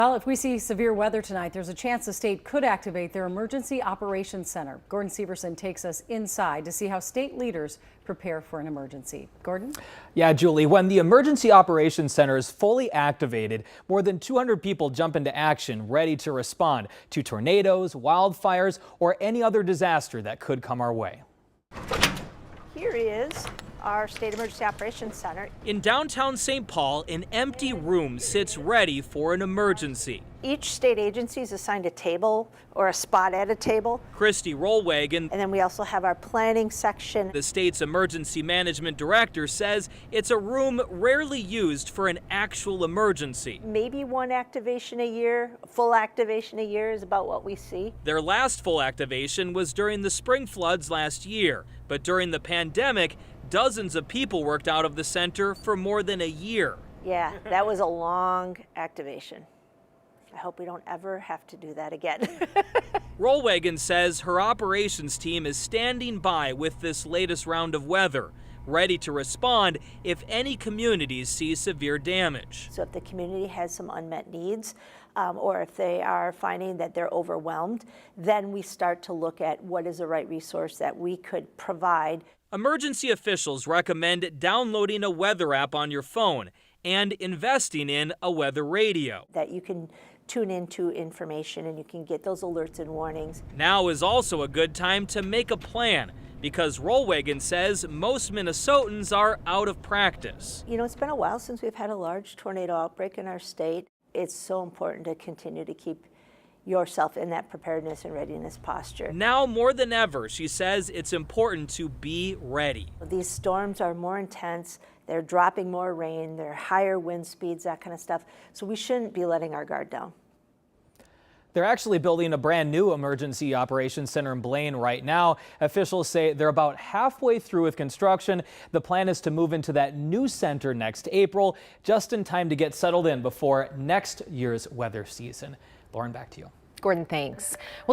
Well, if we see severe weather tonight, there's a chance the state could activate their Emergency Operations Center. Gordon Severson takes us inside to see how state leaders prepare for an emergency. Gordon? Yeah, Julie, when the Emergency Operations Center is fully activated, more than 200 people jump into action, ready to respond to tornadoes, wildfires, or any other disaster that could come our way. Here is our State Emergency Operations Center. In downtown St. Paul, an empty room sits ready for an emergency. Each state agency is assigned a table or a spot at a table. Christy Rollwagon, And then we also have our planning section. the state's emergency management director, says it's a room rarely used for an actual emergency. Maybe one activation a year, full activation a year is about what we see. Their last full activation was during the spring floods last year, but during the pandemic, dozens of people worked out of the center for more than a year. Yeah, that was a long activation. I hope we don't ever have to do that again. Rollwagon says her operations team is standing by with this latest round of weather, ready to respond if any communities see severe damage. So if the community has some unmet needs, or if they are finding that they're overwhelmed, then we start to look at what is the right resource that we could provide. Emergency officials recommend downloading a weather app on your phone and investing in a weather radio. That you can tune into information and you can get those alerts and warnings. Now is also a good time to make a plan because Rollwagon says most Minnesotans are out of practice. You know, it's been a while since we've had a large tornado outbreak in our state. It's so important to continue to keep yourself in that preparedness and readiness posture. Now more than ever, she says it's important to be ready. These storms are more intense, they're dropping more rain, they're higher wind speeds, that kind of stuff. So we shouldn't be letting our guard down. They're actually building a brand new emergency operations center in Blaine right now. Officials say they're about halfway through with construction. The plan is to move into that new center next April, just in time to get settled in before next year's weather season. Lauren, back to you. Gordon, thanks. Well,